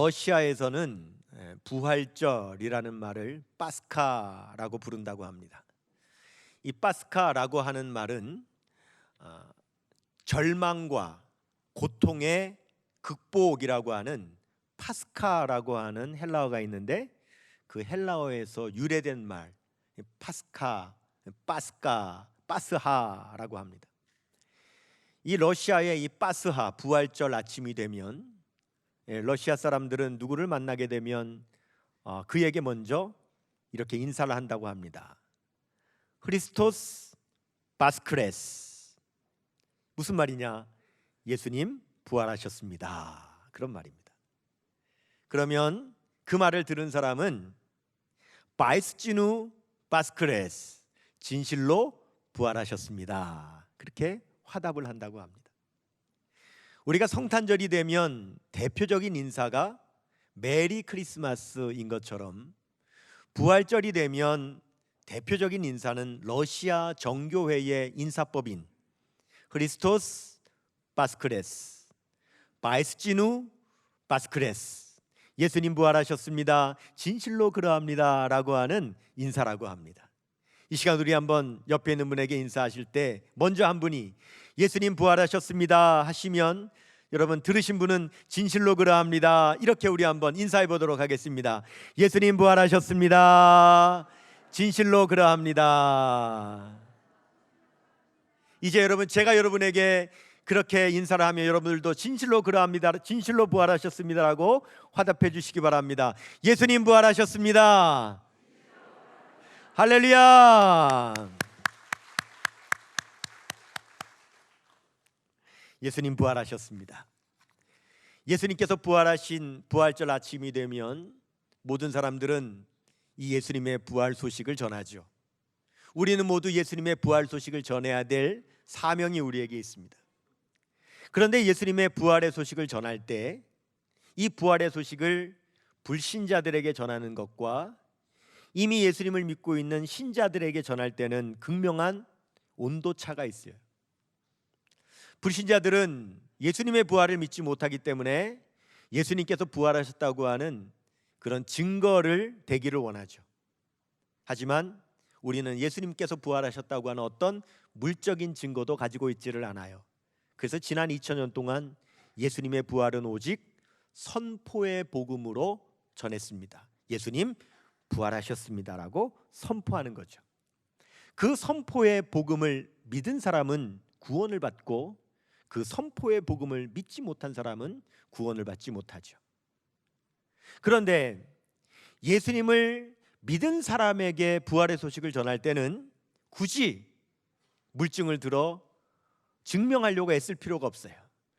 러시아에서는 부활절이라는 말을 파스카라고 부른다고 합니다. 이 파스카라고 하는 말은 절망과 고통의 극복이라고 하는 파스카라고 하는 헬라어가 있는데, 그 헬라어에서 유래된 말 파스카, 파스하라고 합니다. 이 러시아의 이 파스하, 부활절 아침이 되면 러시아 사람들은 누구를 만나게 되면 그에게 먼저 이렇게 인사를 한다고 합니다. 크리스토스 바스크레스. 무슨 말이냐? 예수님 부활하셨습니다. 그런 말입니다. 그러면 그 말을 들은 사람은 바이스지누 바스크레스, 진실로 부활하셨습니다. 그렇게 화답을 한다고 합니다. 우리가 성탄절이 되면 대표적인 인사가 메리 크리스마스인 것처럼, 부활절이 되면 대표적인 인사는 러시아 정교회의 인사법인 크리스토스 바스크레스, 바이스지누 바스크레스, 예수님 부활하셨습니다, 진실로 그러합니다 라고 하는 인사라고 합니다. 이 시간 우리 한번 옆에 있는 분에게 인사하실 때 먼저 한 분이 예수님 부활하셨습니다 하시면, 여러분 들으신 분은 진실로 그러합니다 이렇게 우리 한번 인사해 보도록 하겠습니다. 예수님 부활하셨습니다, 진실로 그러합니다. 이제 여러분, 제가 여러분에게 그렇게 인사를 하면 여러분들도 진실로 그러합니다, 진실로 부활하셨습니다라고 화답해 주시기 바랍니다. 예수님 부활하셨습니다. 할렐루야. 예수님 부활하셨습니다. 예수님께서 부활하신 부활절 아침이 되면 모든 사람들은 이 예수님의 부활 소식을 전하죠. 우리는 모두 예수님의 부활 소식을 전해야 될 사명이 우리에게 있습니다. 그런데 예수님의 부활의 소식을 전할 때 이 부활의 소식을 불신자들에게 전하는 것과 이미 예수님을 믿고 있는 신자들에게 전할 때는 극명한 온도차가 있어요. 불신자들은 예수님의 부활을 믿지 못하기 때문에 예수님께서 부활하셨다고 하는 그런 증거를 대기를 원하죠. 하지만 우리는 예수님께서 부활하셨다고 하는 어떤 물적인 증거도 가지고 있지를 않아요. 그래서 지난 2000년 동안 예수님의 부활은 오직 선포의 복음으로 전했습니다. 예수님 부활하셨습니다라고 선포하는 거죠. 그 선포의 복음을 믿은 사람은 구원을 받고, 그 선포의 복음을 믿지 못한 사람은 구원을 받지 못하죠. 그런데 예수님을 믿은 사람에게 부활의 소식을 전할 때는 굳이 물증을 들어 증명하려고 애쓸 필요가 없어요.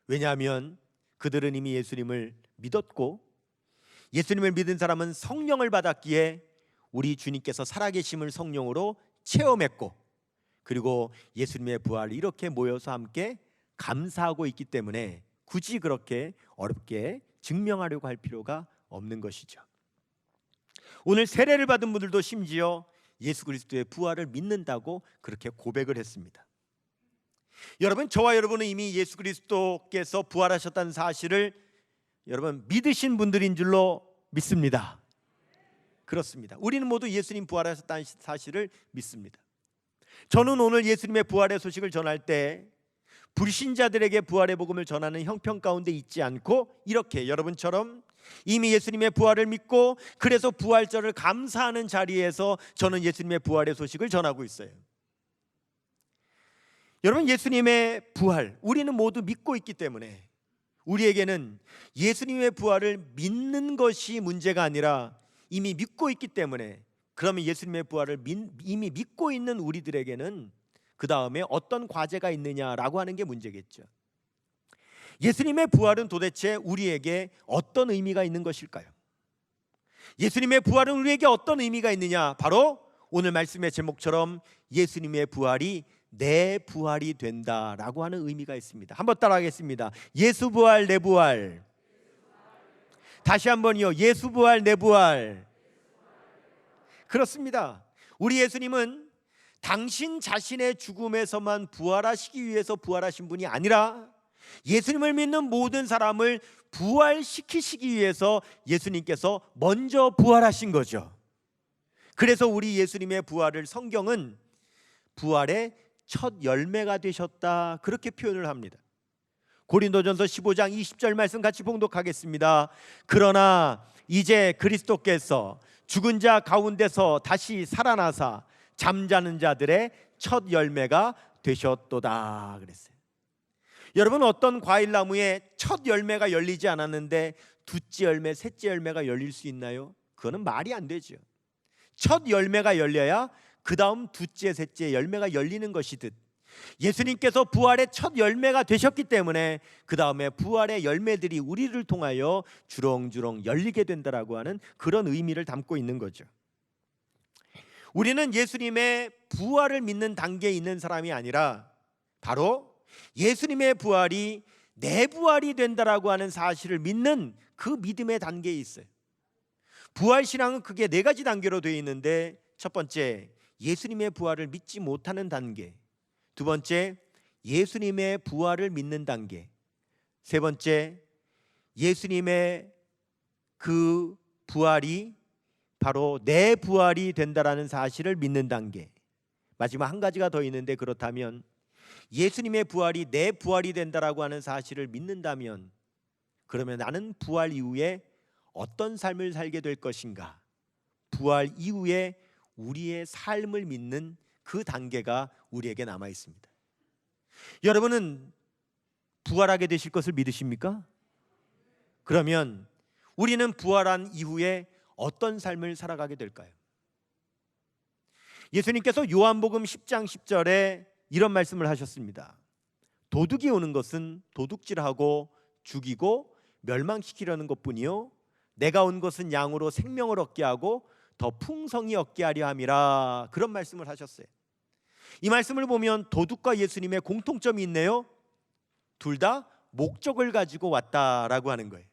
왜냐하면 그들은 이미 예수님을 믿었고, 예수님을 믿은 사람은 성령을 받았기에 우리 주님께서 살아계심을 성령으로 체험했고, 그리고 예수님의 부활을 이렇게 모여서 함께 감사하고 있기 때문에 굳이 그렇게 어렵게 증명하려고 할 필요가 없는 것이죠. 오늘 세례를 받은 분들도 심지어 예수 그리스도의 부활을 믿는다고 그렇게 고백을 했습니다. 여러분, 저와 여러분은 이미 예수 그리스도께서 부활하셨다는 사실을 여러분 믿으신 분들인 줄로 믿습니다. 그렇습니다. 우리는 모두 예수님 부활하셨다는 사실을 믿습니다. 저는 오늘 예수님의 부활의 소식을 전할 때 불신자들에게 부활의 복음을 전하는 형편 가운데 있지 않고, 이렇게 여러분처럼 이미 예수님의 부활을 믿고 그래서 부활절을 감사하는 자리에서 저는 예수님의 부활의 소식을 전하고 있어요. 여러분, 예수님의 부활 우리는 모두 믿고 있기 때문에 우리에게는 예수님의 부활을 믿는 것이 문제가 아니라 이미 믿고 있기 때문에, 그러면 예수님의 부활을 이미 믿고 있는 우리들에게는 그 다음에 어떤 과제가 있느냐라고 하는 게 문제겠죠. 예수님의 부활은 도대체 우리에게 어떤 의미가 있는 것일까요? 예수님의 부활은 우리에게 어떤 의미가 있느냐? 바로 오늘 말씀의 제목처럼 예수님의 부활이 내 부활이 된다라고 하는 의미가 있습니다. 한번 따라하겠습니다. 예수 부활 내 부활. 다시 한번요. 예수 부활 내 부활. 그렇습니다. 우리 예수님은 당신 자신의 죽음에서만 부활하시기 위해서 부활하신 분이 아니라 예수님을 믿는 모든 사람을 부활시키시기 위해서 예수님께서 먼저 부활하신 거죠. 그래서 우리 예수님의 부활을 성경은 부활의 첫 열매가 되셨다, 그렇게 표현을 합니다. 고린도전서 15장 20절 말씀 같이 봉독하겠습니다. 그러나 이제 그리스도께서 죽은 자 가운데서 다시 살아나사 잠자는 자들의 첫 열매가 되셨도다 그랬어요. 여러분, 어떤 과일나무에 첫 열매가 열리지 않았는데 둘째 열매, 셋째 열매가 열릴 수 있나요? 그거는 말이 안 되죠. 첫 열매가 열려야 그 다음 둘째, 셋째 열매가 열리는 것이듯, 예수님께서 부활의 첫 열매가 되셨기 때문에 그 다음에 부활의 열매들이 우리를 통하여 주렁주렁 열리게 된다라고 하는 그런 의미를 담고 있는 거죠. 우리는 예수님의 부활을 믿는 단계에 있는 사람이 아니라 바로 예수님의 부활이 내 부활이 된다라고 하는 사실을 믿는 그 믿음의 단계에 있어요. 부활신앙은 그게 네 가지 단계로 되어 있는데, 첫 번째, 예수님의 부활을 믿지 못하는 단계. 두 번째, 예수님의 부활을 믿는 단계. 세 번째, 예수님의 그 부활이 바로 내 부활이 된다라는 사실을 믿는 단계. 마지막 한 가지가 더 있는데, 그렇다면 예수님의 부활이 내 부활이 된다라고 하는 사실을 믿는다면, 그러면 나는 부활 이후에 어떤 삶을 살게 될 것인가? 부활 이후에 우리의 삶을 믿는 그 단계가 우리에게 남아 있습니다. 여러분은 부활하게 되실 것을 믿으십니까? 그러면 우리는 부활한 이후에 어떤 삶을 살아가게 될까요? 예수님께서 요한복음 10장 10절에 이런 말씀을 하셨습니다. 도둑이 오는 것은 도둑질하고 죽이고 멸망시키려는 것뿐이요, 내가 온 것은 양으로 생명을 얻게 하고 더 풍성히 얻게 하려 함이라, 그런 말씀을 하셨어요. 이 말씀을 보면 도둑과 예수님의 공통점이 있네요. 둘 다 목적을 가지고 왔다라고 하는 거예요.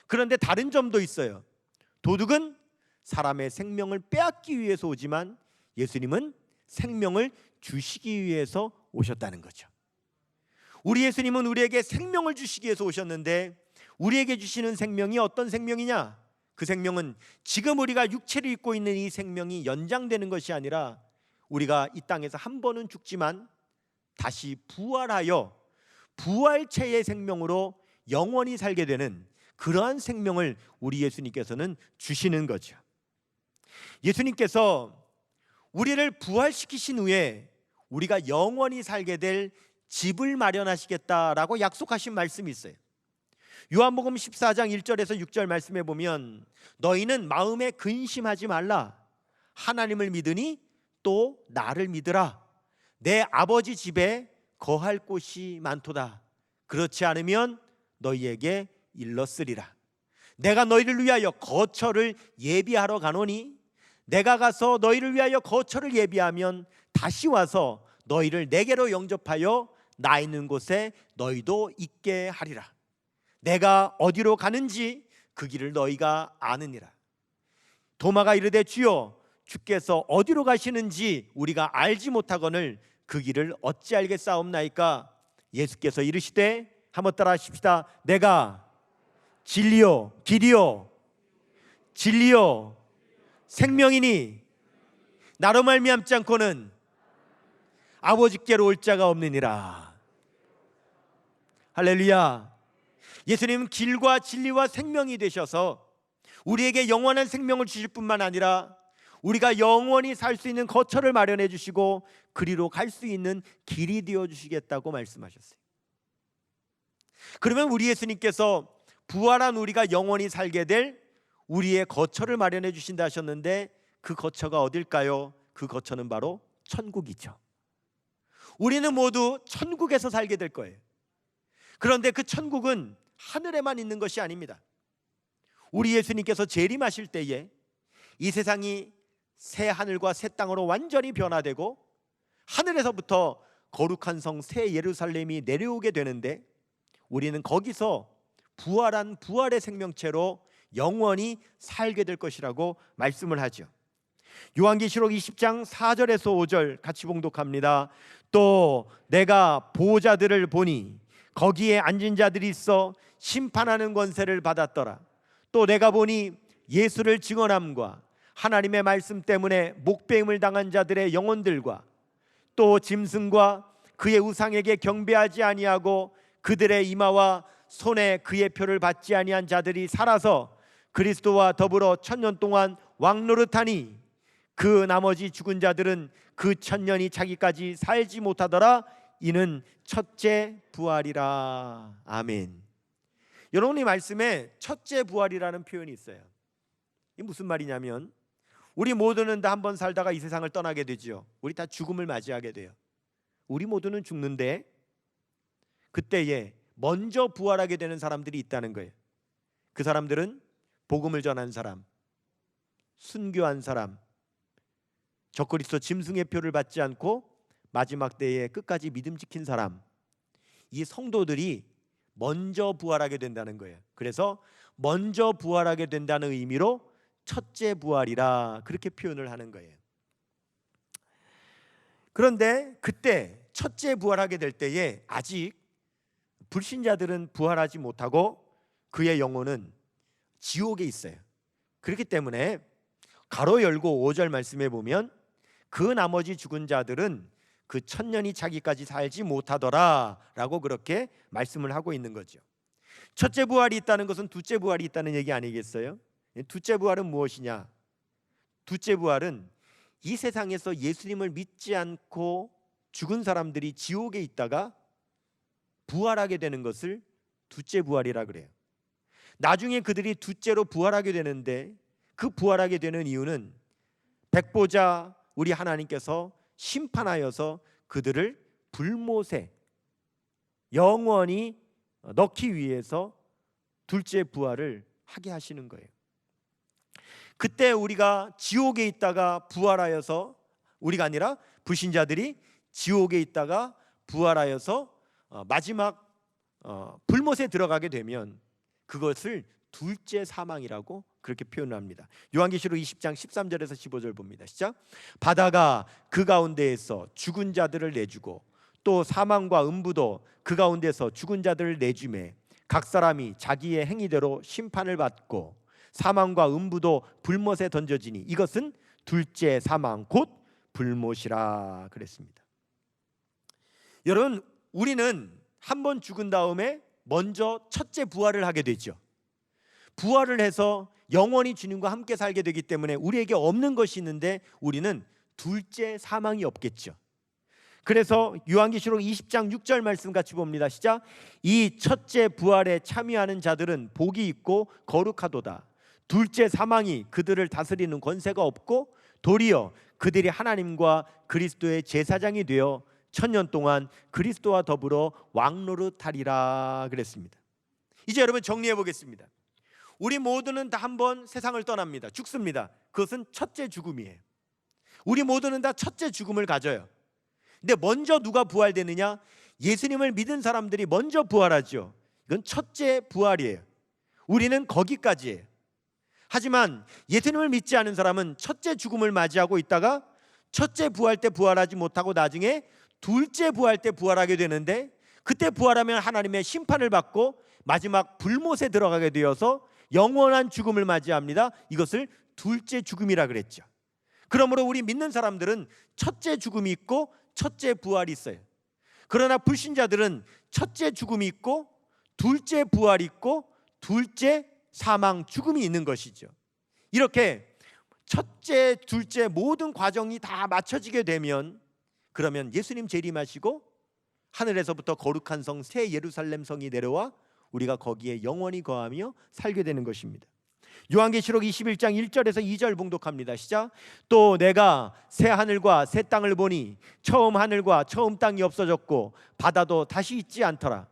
그런데 다른 점도 있어요. 도둑은 사람의 생명을 빼앗기 위해서 오지만 예수님은 생명을 주시기 위해서 오셨다는 거죠. 우리 예수님은 우리에게 생명을 주시기 위해서 오셨는데, 우리에게 주시는 생명이 어떤 생명이냐? 그 생명은 지금 우리가 육체를 입고 있는 이 생명이 연장되는 것이 아니라, 우리가 이 땅에서 한 번은 죽지만 다시 부활하여 부활체의 생명으로 영원히 살게 되는 그러한 생명을 우리 예수님께서는 주시는 거죠. 예수님께서 우리를 부활시키신 후에 우리가 영원히 살게 될 집을 마련하시겠다라고 약속하신 말씀이 있어요. 요한복음 14장 1절에서 6절 말씀에 보면, 너희는 마음에 근심하지 말라. 하나님을 믿으니 또 나를 믿으라. 내 아버지 집에 거할 곳이 많도다. 그렇지 않으면 너희에게 일렀으리라. 내가 너희를 위하여 거처를 예비하러 가노니, 내가 가서 너희를 위하여 거처를 예비하면 다시 와서 너희를 내게로 영접하여 나 있는 곳에 너희도 있게 하리라. 내가 어디로 가는지 그 길을 너희가 아느니라. 도마가 이르되, 주여, 주께서 어디로 가시는지 우리가 알지 못하거늘 그 길을 어찌 알겠사옵나이까? 예수께서 이르시되, 한번 따라 하십시다. 내가 진리요 길이요 진리요 생명이니 나로 말미암지 않고는 아버지께로 올 자가 없느니라. 할렐루야. 예수님은 길과 진리와 생명이 되셔서 우리에게 영원한 생명을 주실 뿐만 아니라 우리가 영원히 살 수 있는 거처를 마련해 주시고 그리로 갈 수 있는 길이 되어 주시겠다고 말씀하셨어요. 그러면 우리 예수님께서 부활한 우리가 영원히 살게 될 우리의 거처를 마련해 주신다 하셨는데, 그 거처가 어딜까요? 그 거처는 바로 천국이죠. 우리는 모두 천국에서 살게 될 거예요. 그런데 그 천국은 하늘에만 있는 것이 아닙니다. 우리 예수님께서 재림하실 때에 이 세상이 새 하늘과 새 땅으로 완전히 변화되고 하늘에서부터 거룩한 성 새 예루살렘이 내려오게 되는데, 우리는 거기서 부활한 부활의 생명체로 영원히 살게 될 것이라고 말씀을 하죠. 요한계시록 20장 4절에서 5절 같이 봉독합니다. 또 내가 보호자들을 보니 거기에 앉은 자들이 있어 심판하는 권세를 받았더라. 또 내가 보니 예수를 증언함과 하나님의 말씀 때문에 목배임을 당한 자들의 영혼들과 또 짐승과 그의 우상에게 경배하지 아니하고 그들의 이마와 손에 그의 표를 받지 아니한 자들이 살아서 그리스도와 더불어 1000년 동안 왕노릇하니 그 나머지 죽은 자들은 그 1000년이 차기까지 살지 못하더라. 이는 첫째 부활이라. 아멘. 여러분, 이 말씀에 첫째 부활이라는 표현이 있어요. 이게 무슨 말이냐면 우리 모두는 다 한번 살다가 이 세상을 떠나게 되죠. 우리 다 죽음을 맞이하게 돼요. 우리 모두는 죽는데 그때에 먼저 부활하게 되는 사람들이 있다는 거예요. 그 사람들은 복음을 전한 사람, 순교한 사람, 적그리스도 짐승의 표를 받지 않고 마지막 때에 끝까지 믿음 지킨 사람, 이 성도들이 먼저 부활하게 된다는 거예요. 그래서 먼저 부활하게 된다는 의미로 첫째 부활이라 그렇게 표현을 하는 거예요. 그런데 그때 첫째 부활하게 될 때에 아직 불신자들은 부활하지 못하고 그의 영혼은 지옥에 있어요. 그렇기 때문에 가로 열고 5절 말씀에 보면 그 나머지 죽은 자들은 그 1000년이 차기까지 살지 못하더라 라고 그렇게 말씀을 하고 있는 거죠. 첫째 부활이 있다는 것은 둘째 부활이 있다는 얘기 아니겠어요? 둘째 부활은 무엇이냐? 둘째 부활은 이 세상에서 예수님을 믿지 않고 죽은 사람들이 지옥에 있다가 부활하게 되는 것을 둘째 부활이라 그래요. 나중에 그들이 둘째로 부활하게 되는데 그 부활하게 되는 이유는 백보자 우리 하나님께서 심판하여서 그들을 불못에 영원히 넣기 위해서 둘째 부활을 하게 하시는 거예요. 그때 우리가 지옥에 있다가 부활하여서, 우리가 아니라 불신자들이 지옥에 있다가 부활하여서 마지막 불못에 들어가게 되면 그것을 둘째 사망이라고 그렇게 표현합니다. 요한계시록 20장 13절에서 15절 봅니다. 시작. 바다가 그 가운데에서 죽은 자들을 내주고 또 사망과 음부도 그 가운데서 죽은 자들을 내주매 각 사람이 자기의 행위대로 심판을 받고 사망과 음부도 불못에 던져지니 이것은 둘째 사망 곧 불못이라 그랬습니다. 여러분, 우리는 한 번 죽은 다음에 먼저 첫째 부활을 하게 되죠. 부활을 해서 영원히 주님과 함께 살게 되기 때문에 우리에게 없는 것이 있는데 우리는 둘째 사망이 없겠죠. 그래서 요한계시록 20장 6절 말씀 같이 봅니다. 시작. 이 첫째 부활에 참여하는 자들은 복이 있고 거룩하도다. 둘째 사망이 그들을 다스리는 권세가 없고 도리어 그들이 하나님과 그리스도의 제사장이 되어 1000년 동안 그리스도와 더불어 왕노릇하리라 그랬습니다. 이제 여러분 정리해 보겠습니다. 우리 모두는 다 한번 세상을 떠납니다. 죽습니다. 그것은 첫째 죽음이에요. 우리 모두는 다 첫째 죽음을 가져요. 근데 먼저 누가 부활되느냐? 예수님을 믿은 사람들이 먼저 부활하죠. 이건 첫째 부활이에요. 우리는 거기까지예요. 하지만 예수님을 믿지 않은 사람은 첫째 죽음을 맞이하고 있다가 첫째 부활 때 부활하지 못하고 나중에 둘째 부활 때 부활하게 되는데 그때 부활하면 하나님의 심판을 받고 마지막 불못에 들어가게 되어서 영원한 죽음을 맞이합니다. 이것을 둘째 죽음이라 그랬죠. 그러므로 우리 믿는 사람들은 첫째 죽음이 있고 첫째 부활이 있어요. 그러나 불신자들은 첫째 죽음이 있고 둘째 부활이 있고 둘째 사망 죽음이 있는 것이죠. 이렇게 첫째 둘째 모든 과정이 다 맞춰지게 되면 그러면 예수님 재림하시고 하늘에서부터 거룩한 성 새 예루살렘 성이 내려와 우리가 거기에 영원히 거하며 살게 되는 것입니다. 요한계시록 21장 1절에서 2절 봉독합니다. 시작. 또 내가 새 하늘과 새 땅을 보니 처음 하늘과 처음 땅이 없어졌고 바다도 다시 있지 않더라.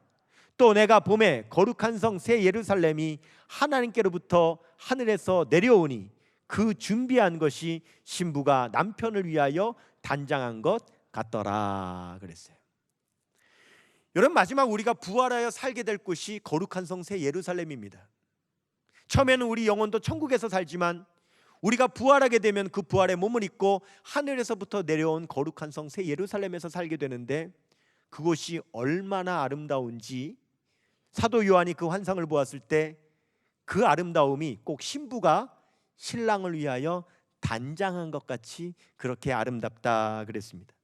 또 내가 봄에 거룩한 성 새 예루살렘이 하나님께로부터 하늘에서 내려오니 그 준비한 것이 신부가 남편을 위하여 단장한 것 같더라 그랬어요. 여러분, 마지막 우리가 부활하여 살게 될 곳이 거룩한 성 새 예루살렘입니다. 처음에는 우리 영혼도 천국에서 살지만 우리가 부활하게 되면 그 부활의 몸을 입고 하늘에서부터 내려온 거룩한 성 새 예루살렘에서 살게 되는데 그곳이 얼마나 아름다운지 사도 요한이 그 환상을 보았을 때 그 아름다움이 꼭 신부가 신랑을 위하여 단장한 것 같이 그렇게 아름답다 그랬습니다.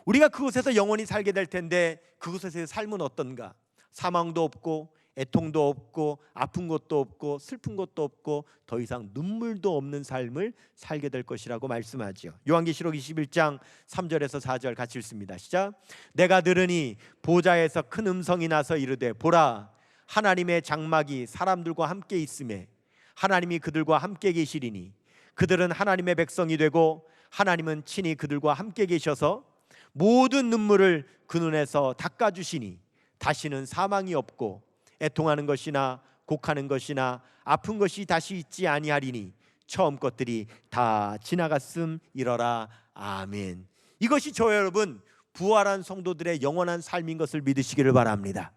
우리가 그곳에서 영원히 살게 될 텐데 그곳에서의 삶은 어떤가? 사망도 없고 애통도 없고 아픈 것도 없고 슬픈 것도 없고 더 이상 눈물도 없는 삶을 살게 될 것이라고 말씀하지요. 요한계시록 21장 3절에서 4절 같이 읽습니다. 시작. 내가 들으니 보좌에서 큰 음성이 나서 이르되 보라 하나님의 장막이 사람들과 함께 있음에 하나님이 그들과 함께 계시리니 그들은 하나님의 백성이 되고 하나님은 친히 그들과 함께 계셔서 모든 눈물을 그 눈에서 닦아주시니 다시는 사망이 없고 애통하는 것이나 곡하는 것이나 아픈 것이 다시 있지 아니하리니 처음 것들이 다 지나갔음이러라. 아멘. 이것이 저 여러분 부활한 성도들의 영원한 삶인 것을 믿으시기를 바랍니다.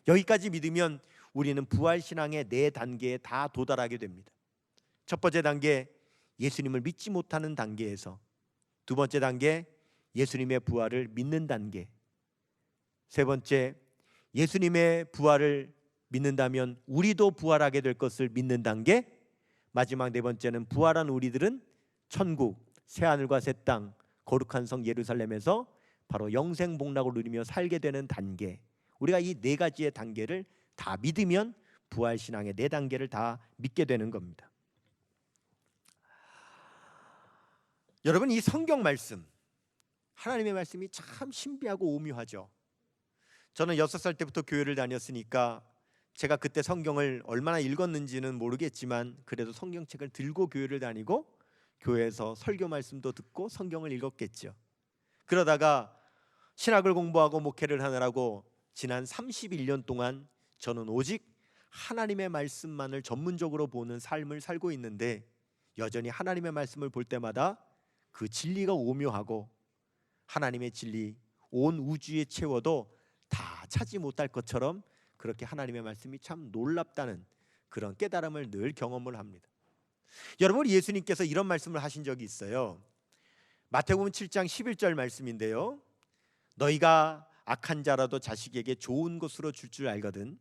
여기까지 믿으면 우리는 부활신앙의 4단계에 다 도달하게 됩니다. 첫 번째 단계, 예수님을 믿지 못하는 단계에서 두 번째 단계, 예수님의 부활을 믿는 단계, 세 번째, 예수님의 부활을 믿는다면 우리도 부활하게 될 것을 믿는 단계, 마지막 네 번째는 부활한 우리들은 천국, 새하늘과 새 땅, 거룩한 성 예루살렘에서 바로 영생 복락을 누리며 살게 되는 단계. 우리가 이 4가지의 단계를 다 믿으면 부활신앙의 4단계를 다 믿게 되는 겁니다. 여러분, 이 성경 말씀, 하나님의 말씀이 참 신비하고 오묘하죠. 저는 6살 때부터 교회를 다녔으니까 제가 그때 성경을 얼마나 읽었는지는 모르겠지만 그래도 성경책을 들고 교회를 다니고 교회에서 설교 말씀도 듣고 성경을 읽었겠죠. 그러다가 신학을 공부하고 목회를 하느라고 지난 31년 동안 저는 오직 하나님의 말씀만을 전문적으로 보는 삶을 살고 있는데 여전히 하나님의 말씀을 볼 때마다 그 진리가 오묘하고 하나님의 진리 온 우주에 채워도 다 차지 못할 것처럼 그렇게 하나님의 말씀이 참 놀랍다는 그런 깨달음을 늘 경험을 합니다. 여러분, 예수님께서 이런 말씀을 하신 적이 있어요. 마태복음 7장 11절 말씀인데요. 너희가 악한 자라도 자식에게 좋은 것으로 줄 줄 알거든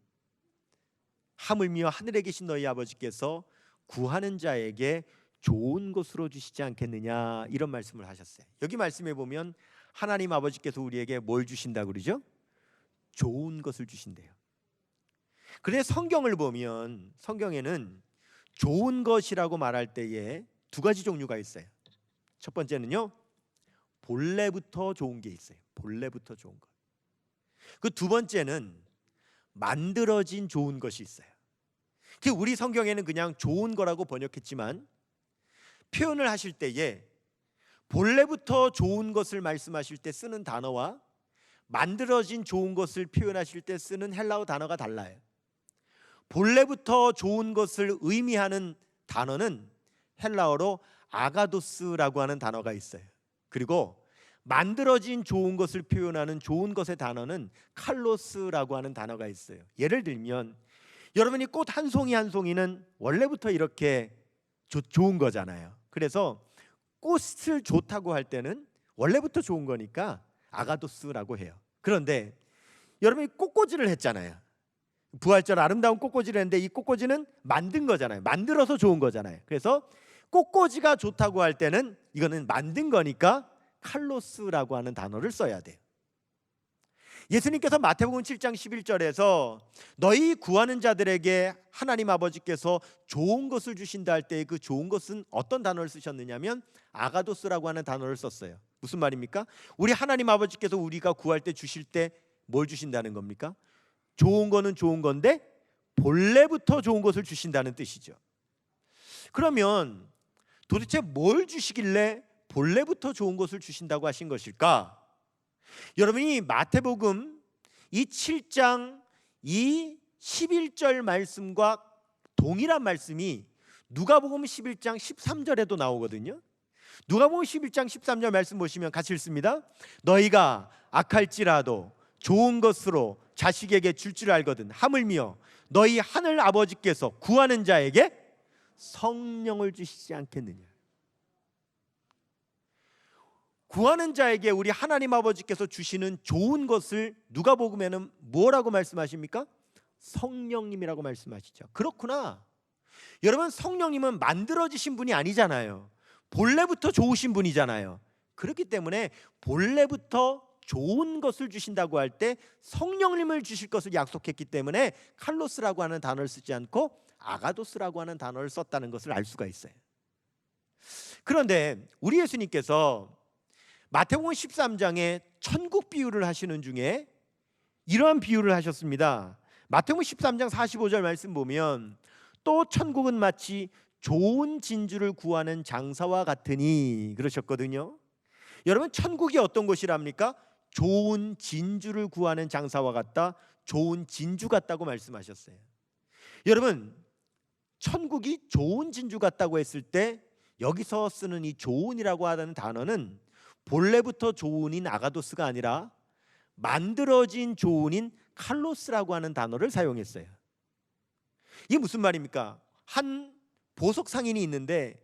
하물며 하늘에 계신 너희 아버지께서 구하는 자에게 좋은 것으로 주시지 않겠느냐, 이런 말씀을 하셨어요. 여기 말씀에 보면 하나님 아버지께서 우리에게 뭘 주신다고 그러죠? 좋은 것을 주신대요. 그런데 성경을 보면 성경에는 좋은 것이라고 말할 때에 2가지 종류가 있어요. 첫 번째는요, 본래부터 좋은 게 있어요. 본래부터 좋은 것. 그 두 번째는 만들어진 좋은 것이 있어요. 우리 성경에는 그냥 좋은 거라고 번역했지만 표현을 하실 때에 본래부터 좋은 것을 말씀하실 때 쓰는 단어와 만들어진 좋은 것을 표현하실 때 쓰는 헬라어 단어가 달라요. 본래부터 좋은 것을 의미하는 단어는 헬라어로 아가도스라고 하는 단어가 있어요. 그리고 만들어진 좋은 것을 표현하는 좋은 것의 단어는 칼로스라고 하는 단어가 있어요. 예를 들면 여러분이 꽃 한 송이 한 송이는 원래부터 이렇게 좋은 거잖아요. 그래서 꽃을 좋다고 할 때는 원래부터 좋은 거니까 아가도스라고 해요. 그런데 여러분이 꽃꽂이를 했잖아요. 부활절 아름다운 꽃꽂이를 했는데 이 꽃꽂이는 만든 거잖아요. 만들어서 좋은 거잖아요. 그래서 꽃꽂이가 좋다고 할 때는 이거는 만든 거니까 칼로스라고 하는 단어를 써야 돼요. 예수님께서 마태복음 7장 11절에서 너희 구하는 자들에게 하나님 아버지께서 좋은 것을 주신다 할 때 그 좋은 것은 어떤 단어를 쓰셨느냐면 아가도스라고 하는 단어를 썼어요. 무슨 말입니까? 우리 하나님 아버지께서 우리가 구할 때 주실 때 뭘 주신다는 겁니까? 좋은 거는 좋은 건데 본래부터 좋은 것을 주신다는 뜻이죠. 그러면 도대체 뭘 주시길래 본래부터 좋은 것을 주신다고 하신 것일까? 여러분이 마태복음 이 7장 이 11절 말씀과 동일한 말씀이 누가복음 11장 13절에도 나오거든요. 누가복음 11장 13절 말씀 보시면 같이 읽습니다. 너희가 악할지라도 좋은 것으로 자식에게 줄 줄 알거든 하물며 너희 하늘 아버지께서 구하는 자에게 성령을 주시지 않겠느냐. 구하는 자에게 우리 하나님 아버지께서 주시는 좋은 것을 누가복음에는 뭐라고 말씀하십니까? 성령님이라고 말씀하시죠. 그렇구나. 여러분, 성령님은 만들어지신 분이 아니잖아요. 본래부터 좋으신 분이잖아요. 그렇기 때문에 본래부터 좋은 것을 주신다고 할 때 성령님을 주실 것을 약속했기 때문에 칼로스라고 하는 단어를 쓰지 않고 아가도스라고 하는 단어를 썼다는 것을 알 수가 있어요. 그런데 우리 예수님께서 마태복음 13장에 천국 비유를 하시는 중에 이러한 비유를 하셨습니다. 마태복음 13장 45절 말씀 보면 또 천국은 마치 좋은 진주를 구하는 장사와 같으니 그러셨거든요. 여러분, 천국이 어떤 곳이랍니까? 좋은 진주를 구하는 장사와 같다, 좋은 진주 같다고 말씀하셨어요. 여러분, 천국이 좋은 진주 같다고 했을 때 여기서 쓰는 이 좋은이라고 하는 단어는 본래부터 좋은인 아가도스가 아니라 만들어진 좋은인 칼로스라고 하는 단어를 사용했어요. 이게 무슨 말입니까? 한 보석 상인이 있는데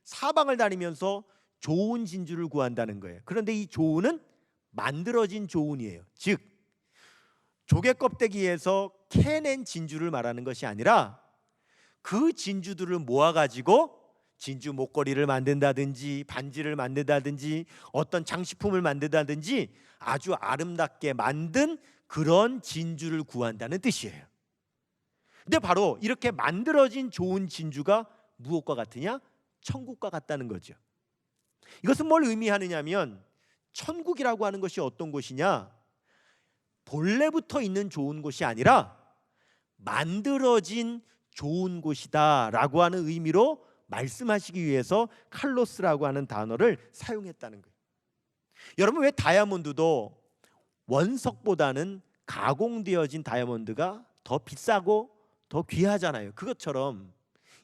사방을 다니면서 좋은 진주를 구한다는 거예요. 그런데 이 좋은은 만들어진 좋은이에요. 즉 조개 껍데기에서 캐낸 진주를 말하는 것이 아니라 그 진주들을 모아가지고 진주 목걸이를 만든다든지 반지를 만든다든지 어떤 장식품을 만든다든지 아주 아름답게 만든 그런 진주를 구한다는 뜻이에요. 근데 바로 이렇게 만들어진 좋은 진주가 무엇과 같으냐? 천국과 같다는 거죠. 이것은 뭘 의미하느냐면 천국이라고 하는 것이 어떤 곳이냐? 본래부터 있는 좋은 곳이 아니라 만들어진 좋은 곳이다 라고 하는 의미로 말씀하시기 위해서 칼로스라고 하는 단어를 사용했다는 거예요. 여러분, 왜 다이아몬드도 원석보다는 가공되어진 다이아몬드가 더 비싸고 더 귀하잖아요. 그것처럼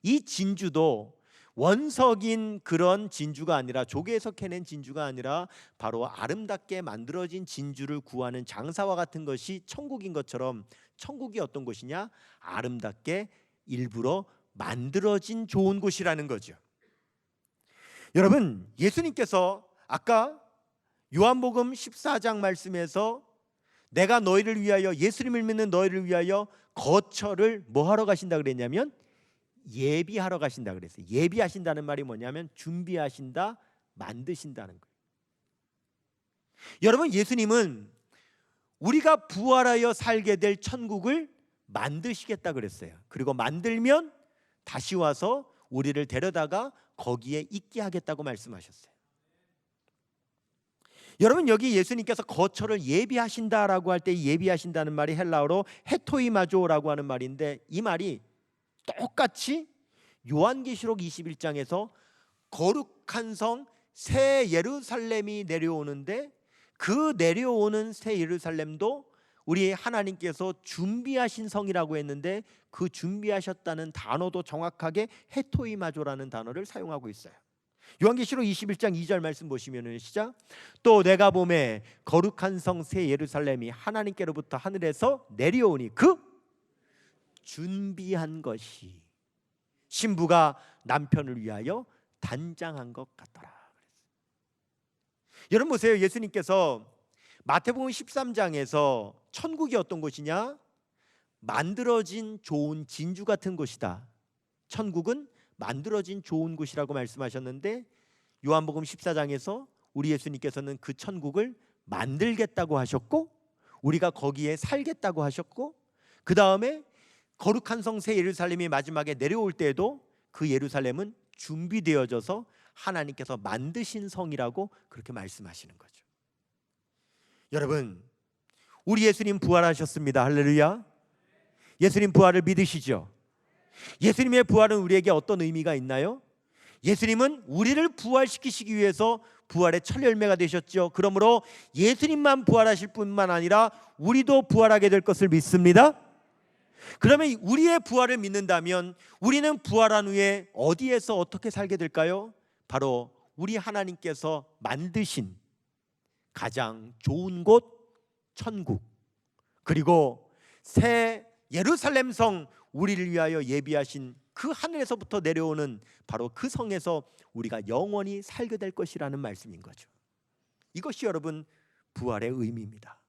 이 진주도 원석인 그런 진주가 아니라 조개에서 캐낸 진주가 아니라 바로 아름답게 만들어진 진주를 구하는 장사와 같은 것이 천국인 것처럼 천국이 어떤 곳이냐? 아름답게 일부러 만들어진 좋은 곳이라는 거죠. 여러분, 예수님께서 아까 요한복음 14장 말씀에서 내가 너희를 위하여, 예수님을 믿는 너희를 위하여 거처를 뭐 하러 가신다 그랬냐면 예비하러 가신다 그랬어요. 예비하신다는 말이 뭐냐면 준비하신다, 만드신다는 거예요. 여러분, 예수님은 우리가 부활하여 살게 될 천국을 만드시겠다 그랬어요. 그리고 만들면 다시 와서 우리를 데려다가 거기에 있게 하겠다고 말씀하셨어요. 여러분, 여기 예수님께서 거처를 예비하신다라고 할 때 예비하신다는 말이 헬라어로 헤토이마조라고 하는 말인데 이 말이 똑같이 요한계시록 21장에서 거룩한 성 새 예루살렘이 내려오는데 그 내려오는 새 예루살렘도 우리 하나님께서 준비하신 성이라고 했는데 그 준비하셨다는 단어도 정확하게 헤토이마조라는 단어를 사용하고 있어요. 요한계시록 21장 2절 말씀 보시면은 시작. 또 내가 보매 거룩한 성 새 예루살렘이 하나님께로부터 하늘에서 내려오니 그 준비한 것이 신부가 남편을 위하여 단장한 것 같더라. 여러분 보세요. 예수님께서 마태복음 13장에서 천국이 어떤 곳이냐? 만들어진 좋은 진주 같은 곳이다. 천국은 만들어진 좋은 곳이라고 말씀하셨는데 요한복음 14장에서 우리 예수님께서는 그 천국을 만들겠다고 하셨고 우리가 거기에 살겠다고 하셨고 그 다음에 거룩한 성 새 예루살렘이 마지막에 내려올 때에도 그 예루살렘은 준비되어져서 하나님께서 만드신 성이라고 그렇게 말씀하시는 거죠. 여러분, 우리 예수님 부활하셨습니다. 할렐루야. 예수님 부활을 믿으시죠? 예수님의 부활은 우리에게 어떤 의미가 있나요? 예수님은 우리를 부활시키시기 위해서 부활의 첫 열매가 되셨죠. 그러므로 예수님만 부활하실 뿐만 아니라 우리도 부활하게 될 것을 믿습니다. 그러면 우리의 부활을 믿는다면 우리는 부활한 후에 어디에서 어떻게 살게 될까요? 바로 우리 하나님께서 만드신 가장 좋은 곳 천국, 그리고 새 예루살렘 성 우리를 위하여 예비하신 그 하늘에서부터 내려오는 바로 그 성에서 우리가 영원히 살게 될 것이라는 말씀인 거죠. 이것이 여러분 부활의 의미입니다.